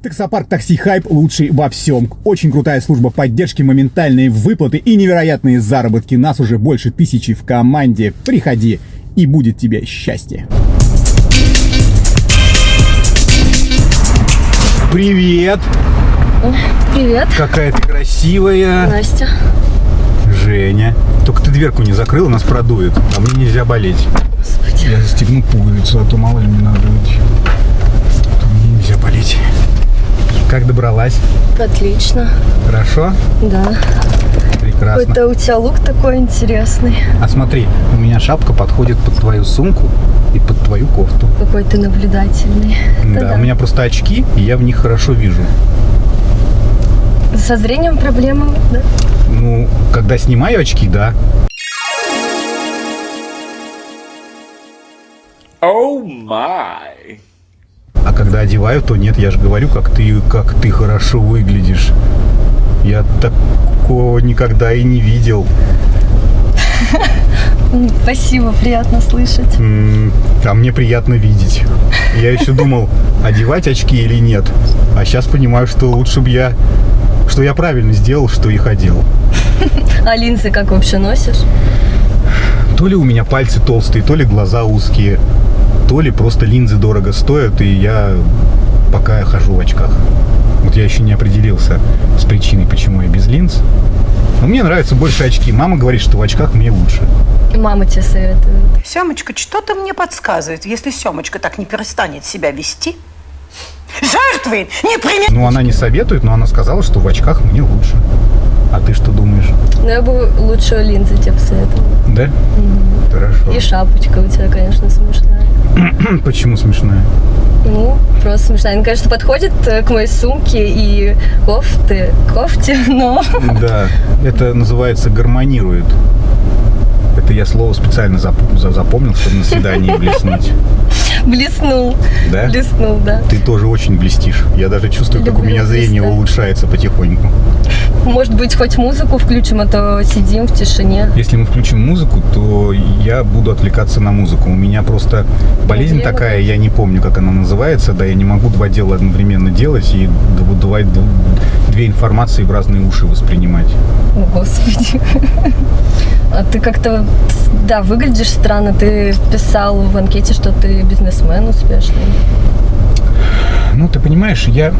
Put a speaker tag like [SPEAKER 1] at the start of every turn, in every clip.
[SPEAKER 1] Таксопарк Такси Хайп лучший во всем. Очень крутая служба поддержки, моментальные выплаты и невероятные заработки. Нас уже больше 1000 в команде. Приходи, и будет тебе счастье. Привет!
[SPEAKER 2] Привет.
[SPEAKER 1] Какая ты красивая.
[SPEAKER 2] Настя.
[SPEAKER 1] Женя. Только ты дверку не закрыла, нас продует. А мне нельзя болеть.
[SPEAKER 2] Господи.
[SPEAKER 1] Я застегну пуговицу, а то мало ли мне надо быть. А то мне нельзя болеть. Как добралась?
[SPEAKER 2] Отлично.
[SPEAKER 1] Хорошо?
[SPEAKER 2] Да.
[SPEAKER 1] Прекрасно.
[SPEAKER 2] Какой-то у тебя лук такой интересный.
[SPEAKER 1] А смотри, у меня шапка подходит под твою сумку и под твою кофту.
[SPEAKER 2] Какой ты наблюдательный.
[SPEAKER 1] Да, у меня просто очки, и я в них хорошо вижу.
[SPEAKER 2] Со зрением проблемы, да?
[SPEAKER 1] Ну, когда снимаю очки, да.
[SPEAKER 3] Oh my.
[SPEAKER 1] А когда одеваю, то нет, я же говорю, как ты хорошо выглядишь. Я такого никогда и не видел.
[SPEAKER 2] Спасибо, приятно слышать.
[SPEAKER 1] А мне приятно видеть. Я еще думал, одевать очки или нет. А сейчас понимаю, что лучше бы я правильно сделал, что их одел.
[SPEAKER 2] А линзы как вообще носишь?
[SPEAKER 1] То ли у меня пальцы толстые, то ли глаза узкие, то ли просто линзы дорого стоят, и я пока хожу в очках. Вот я еще не определился с причиной, почему я без линз. Но мне нравятся больше очки. Мама говорит, что в очках мне лучше.
[SPEAKER 2] И мама тебе советует.
[SPEAKER 4] Семочка, что-то мне подсказывает, если Семочка так не перестанет себя вести, жертвы непременно...
[SPEAKER 1] Ну, она не советует, но она сказала, что в очках мне лучше. А ты что думаешь?
[SPEAKER 2] Ну, я бы лучше линзы тебе посоветовала.
[SPEAKER 1] Да? Хорошо.
[SPEAKER 2] И шапочка у тебя, конечно, смешная.
[SPEAKER 1] Почему смешная?
[SPEAKER 2] Ну, просто смешная. Она, конечно, подходит к моей сумке и кофте, но...
[SPEAKER 1] Да, это называется гармонирует. Это я слово специально запомнил, чтобы на свидании блеснуть.
[SPEAKER 2] Блеснул.
[SPEAKER 1] Да?
[SPEAKER 2] Блеснул, да.
[SPEAKER 1] Ты тоже очень блестишь. Я даже чувствую, как у
[SPEAKER 2] Люблю
[SPEAKER 1] меня зрение
[SPEAKER 2] блистать.
[SPEAKER 1] улучшается потихоньку.
[SPEAKER 2] Может быть, хоть музыку включим, а то сидим в тишине.
[SPEAKER 1] Если мы включим музыку, то я буду отвлекаться на музыку. У меня просто болезнь
[SPEAKER 2] Проблема.
[SPEAKER 1] такая, я не помню, как она называется. Да, я не могу два дела одновременно делать и две информации в разные уши воспринимать.
[SPEAKER 2] О, Господи. А ты как-то, да, выглядишь странно. Ты писал в анкете, что ты бизнесмен успешный.
[SPEAKER 1] Ну, ты понимаешь, я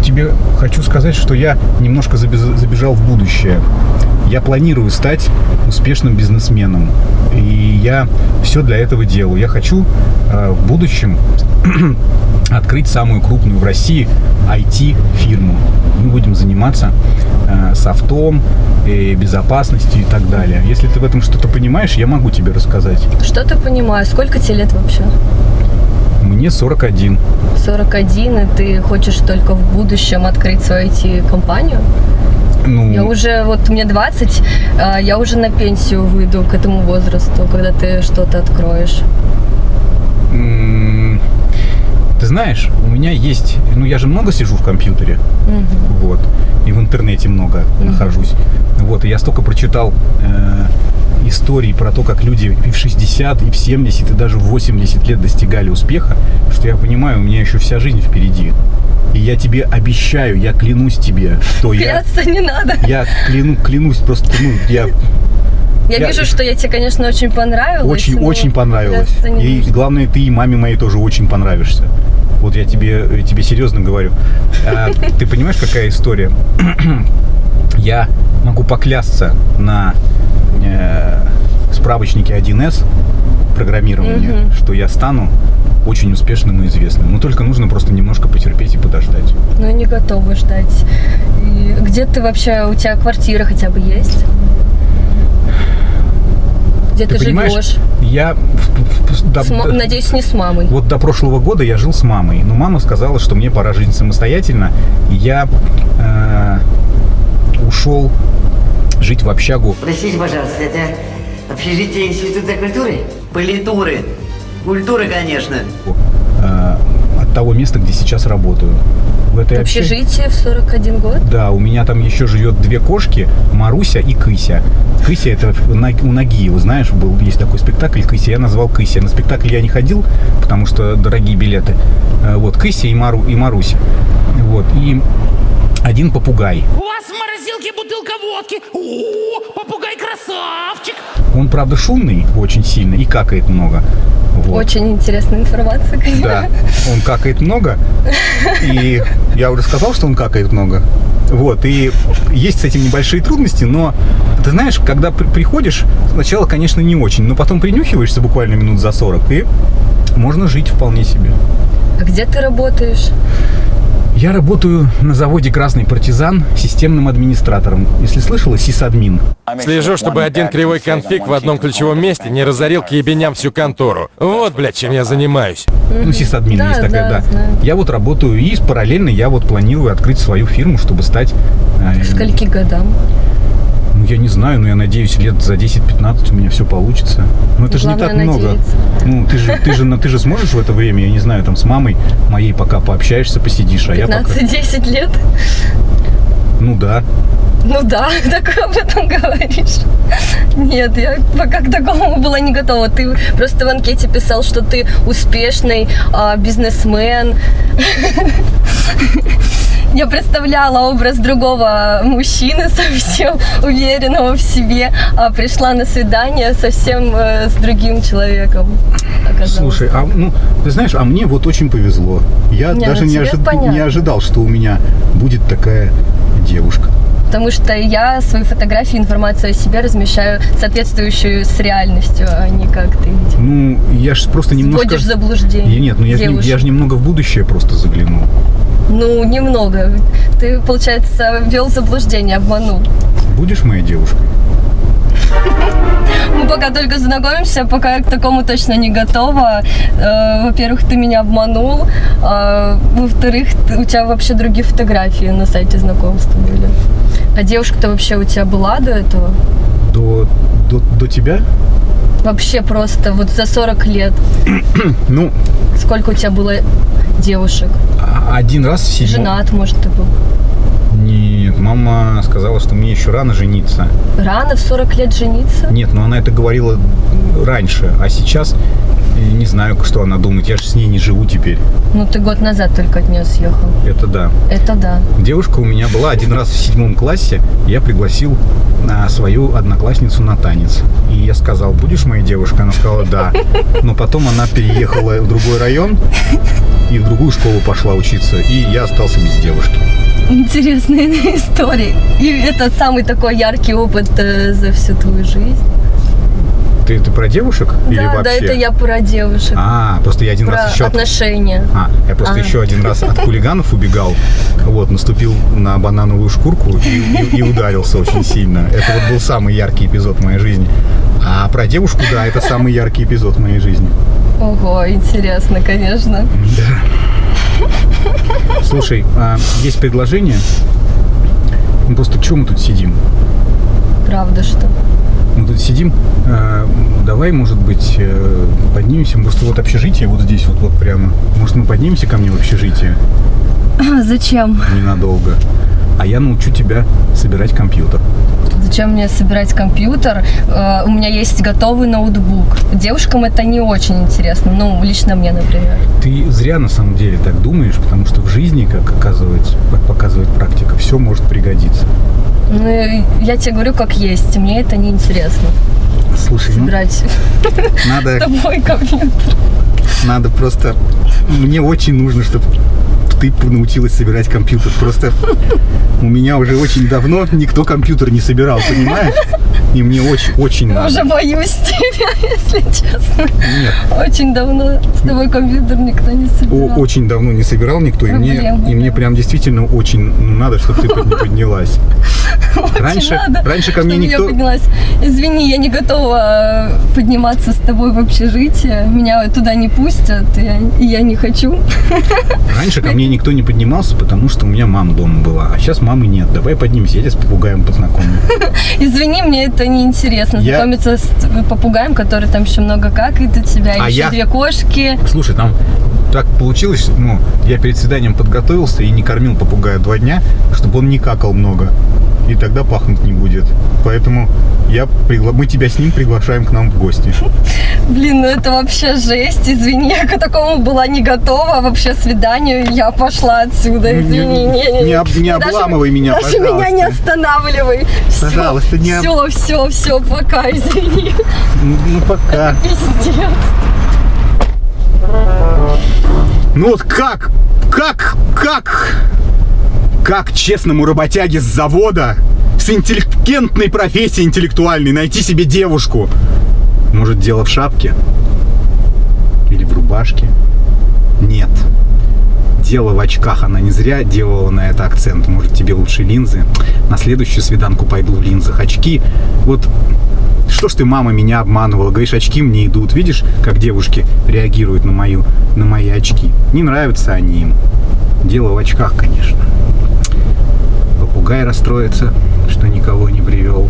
[SPEAKER 1] тебе хочу сказать, что я немножко забежал в будущее. Я планирую стать успешным бизнесменом. И я все для этого делаю. Я хочу в будущем открыть самую крупную в России IT-фирму. Мы будем заниматься софтом, безопасностью и так далее. Если ты в этом что-то понимаешь, я могу тебе рассказать.
[SPEAKER 2] Что ты понимаешь? Сколько тебе лет вообще?
[SPEAKER 1] Мне 41.
[SPEAKER 2] 41, и ты хочешь только в будущем открыть свою IT-компанию?
[SPEAKER 1] Ну,
[SPEAKER 2] Я уже, вот мне 20, я уже на пенсию выйду к этому возрасту, когда ты что-то откроешь.
[SPEAKER 1] Ты знаешь, у меня есть... Ну, я же много сижу в компьютере. Вот. И в интернете много нахожусь. Вот. И я столько прочитал историй про то, как люди и в 60, и в 70, и даже в 80 лет достигали успеха, что я понимаю, у меня еще вся жизнь впереди. И я тебе обещаю, я клянусь тебе, что
[SPEAKER 2] Клясться не надо.
[SPEAKER 1] я клянусь просто, я
[SPEAKER 2] вижу, что я тебе, конечно, очень понравилась. но
[SPEAKER 1] очень понравилось.
[SPEAKER 2] клясться не
[SPEAKER 1] И
[SPEAKER 2] нужно.
[SPEAKER 1] главное, ты и маме моей тоже очень понравишься. Вот я тебе серьезно говорю. Ты понимаешь, какая история? Я могу поклясться на справочнике 1С программирования, что я стану очень успешным и известным. Но только нужно просто немножко потерпеть и подождать.
[SPEAKER 2] Ну, не готова ждать. И где ты вообще, у тебя квартира хотя бы есть? Где ты
[SPEAKER 1] понимаешь,
[SPEAKER 2] живешь?
[SPEAKER 1] Я...
[SPEAKER 2] Надеюсь, не с мамой.
[SPEAKER 1] Вот до прошлого года я жил с мамой. Но мама сказала, что мне пора жить самостоятельно. И я ушел жить в общагу.
[SPEAKER 5] Простите, пожалуйста, это общежитие Института культуры?
[SPEAKER 1] в этой
[SPEAKER 2] Общежитие в 41 год?
[SPEAKER 1] Да, у меня там еще живет 2 кошки, Маруся и Кыся. Кыся — это у Нагиева, знаешь, есть такой спектакль «Кыся», я назвал «Кыся». На спектакль я не ходил, потому что дорогие билеты. Вот, Кыся и Маруся. Вот, и один попугай.
[SPEAKER 6] У вас в морозилке бутылка водки. О, попугай красавчик.
[SPEAKER 1] Он, правда, шумный очень сильно и какает много. Вот.
[SPEAKER 2] Очень интересная информация, конечно.
[SPEAKER 1] Да, он какает много. И я уже сказал, что он какает много. Вот, и есть с этим небольшие трудности, но ты знаешь, когда приходишь, сначала, конечно, не очень, но потом принюхиваешься буквально минут за 40, и можно жить вполне себе.
[SPEAKER 2] А где ты работаешь?
[SPEAKER 1] Я работаю на заводе «Красный партизан» системным администратором. Если слышала, сисадмин.
[SPEAKER 7] Слежу, чтобы один кривой конфиг в одном ключевом месте не разорил к ебеням всю контору. Вот, блядь, чем я занимаюсь.
[SPEAKER 1] Ну, сисадмин
[SPEAKER 2] Да,
[SPEAKER 1] есть такая,
[SPEAKER 2] да,
[SPEAKER 1] да.
[SPEAKER 2] знаю.
[SPEAKER 1] Я вот работаю, и параллельно я вот планирую открыть свою фирму, чтобы стать...
[SPEAKER 2] К скольки годам?
[SPEAKER 1] Ну, я не знаю, но я надеюсь, лет за 10-15 у меня все получится. Но это же не так
[SPEAKER 2] Главное
[SPEAKER 1] много.
[SPEAKER 2] надеяться.
[SPEAKER 1] Ну, ты же сможешь в это время, я не знаю, там с мамой моей пока пообщаешься, посидишь, а я пока...
[SPEAKER 2] 15-10 лет?
[SPEAKER 1] Ну да.
[SPEAKER 2] Ну да, так об этом говоришь. Нет, я пока к такому была не готова. Ты просто в анкете писал, что ты успешный бизнесмен. Я представляла образ другого мужчины, совсем уверенного в себе, а пришла на свидание совсем с другим человеком. Оказалось.
[SPEAKER 1] Слушай, ты знаешь, мне вот очень повезло. Я даже не ожидал, что у меня будет такая девушка.
[SPEAKER 2] Потому что я свои фотографии, информацию о себе размещаю соответствующую с реальностью, а не как ты видишь.
[SPEAKER 1] Ну, я же просто немножко...
[SPEAKER 2] Вводишь в заблуждение.
[SPEAKER 1] Нет, ну я же немного в будущее просто заглянул.
[SPEAKER 2] Ну, немного. Ты, получается, ввел в заблуждение, обманул.
[SPEAKER 1] Будешь моей девушкой?
[SPEAKER 2] Мы пока только знакомимся, пока я к такому точно не готова. Во-первых, ты меня обманул. Во-вторых, у тебя вообще другие фотографии на сайте знакомства были. А девушка-то вообще у тебя была до этого?
[SPEAKER 1] До тебя?
[SPEAKER 2] Вообще просто вот за 40 лет.
[SPEAKER 1] Ну...
[SPEAKER 2] Сколько у тебя было девушек?
[SPEAKER 1] Один раз в 7...
[SPEAKER 2] Женат, может, ты был?
[SPEAKER 1] Нет, мама сказала, что мне еще рано жениться.
[SPEAKER 2] Рано в 40 лет жениться?
[SPEAKER 1] Нет, но она это говорила раньше, а сейчас не знаю, что она думает. Я же с ней не живу теперь.
[SPEAKER 2] Ну, ты год назад только от нее съехал.
[SPEAKER 1] Это да.
[SPEAKER 2] Это да.
[SPEAKER 1] Девушка у меня была один раз в 7 классе. Я пригласил свою одноклассницу на танец. И я сказал, будешь моей девушкой? Она сказала, да. Но потом она переехала в другой район и в другую школу пошла учиться. И я остался без девушки.
[SPEAKER 2] Интересная история. И это самый такой яркий опыт за всю твою жизнь.
[SPEAKER 1] Ты про девушек или вообще?
[SPEAKER 2] Да, это я про девушек.
[SPEAKER 1] Просто я один раз еще...
[SPEAKER 2] отношения.
[SPEAKER 1] Я просто еще один раз от хулиганов убегал. Вот, наступил на банановую шкурку и ударился очень сильно. Это вот был самый яркий эпизод в моей жизни. А про девушку, да, это самый яркий эпизод в моей жизни.
[SPEAKER 2] Ого, интересно, конечно.
[SPEAKER 1] Да. Слушай, есть предложение. Просто чего мы тут сидим?
[SPEAKER 2] Правда, что?
[SPEAKER 1] Мы тут сидим, давай, может быть, поднимемся, просто вот общежитие вот здесь вот прямо. Может, мы поднимемся ко мне в общежитие?
[SPEAKER 2] Зачем?
[SPEAKER 1] Ненадолго. А я научу тебя собирать компьютер.
[SPEAKER 2] Зачем мне собирать компьютер? У меня есть готовый ноутбук. Девушкам это не очень интересно, ну, лично мне, например.
[SPEAKER 1] Ты зря на самом деле так думаешь, потому что в жизни, как показывает практика, все может пригодиться.
[SPEAKER 2] Ну, я тебе говорю, как есть. Мне это не интересно.
[SPEAKER 1] Слушай,
[SPEAKER 2] собирать с тобой компьютер.
[SPEAKER 1] Надо просто... Мне очень нужно, чтобы ты научилась собирать компьютер. Просто у меня уже очень давно никто компьютер не собирал, понимаешь? И мне очень надо.
[SPEAKER 2] Уже боюсь тебя, если честно.
[SPEAKER 1] Нет.
[SPEAKER 2] Очень давно с тобой компьютер никто не собирал.
[SPEAKER 1] Очень давно не собирал никто, и мне прям действительно очень надо, чтобы ты поднялась. Раньше ко мне
[SPEAKER 2] чтобы
[SPEAKER 1] никто...
[SPEAKER 2] я поднялась. Извини, я не готова подниматься с тобой в общежитие. Меня туда не пустят, и я не хочу.
[SPEAKER 1] Раньше ко мне никто не поднимался, потому что у меня мама дома была. А сейчас мамы нет. Давай поднимемся, я тебя с попугаем познакомлю.
[SPEAKER 2] Извини, мне это неинтересно. Знакомиться с попугаем, который там еще много какает от тебя. Еще 2 кошки.
[SPEAKER 1] Слушай, там так получилось, я перед свиданием подготовился и не кормил попугая 2 дня, чтобы он не какал много. И тогда пахнуть не будет. Поэтому мы тебя с ним приглашаем к нам в гости.
[SPEAKER 2] Блин, ну это вообще жесть. Извини, я к такому была не готова. Вообще свиданию я пошла отсюда. Извини,
[SPEAKER 1] не обламывай меня,
[SPEAKER 2] даже
[SPEAKER 1] пожалуйста.
[SPEAKER 2] меня не останавливай.
[SPEAKER 1] Пожалуйста, не
[SPEAKER 2] Все, пока, извини.
[SPEAKER 1] Ну пока.
[SPEAKER 2] Пиздец.
[SPEAKER 1] Ну вот как честному работяге с завода, с интеллигентной профессией интеллектуальной найти себе девушку? Может, дело в шапке? Или в рубашке? Нет. Дело в очках. Она не зря делала на это акцент. Может, тебе лучше линзы? На следующую свиданку пойду в линзах. Очки. Вот что ж ты, мама, меня обманывала? Говоришь, очки мне идут. Видишь, как девушки реагируют на мои очки? Не нравятся они им. Дело в очках, конечно. Попугай расстроится, что никого не привел.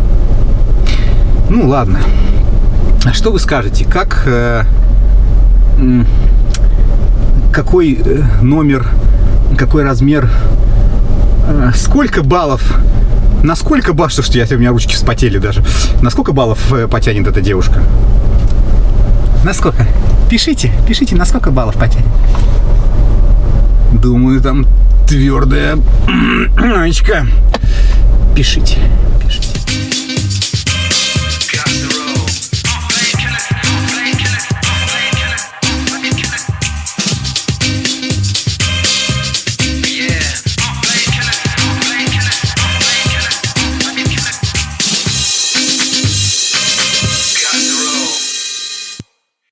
[SPEAKER 1] Ну, ладно. А что вы скажете? Какой номер, какой размер, сколько баллов, на сколько баллов, что у меня ручки вспотели даже, на сколько баллов потянет эта девушка? На сколько? Пишите, на сколько баллов потянет. Думаю, там твердая очка. Пишите.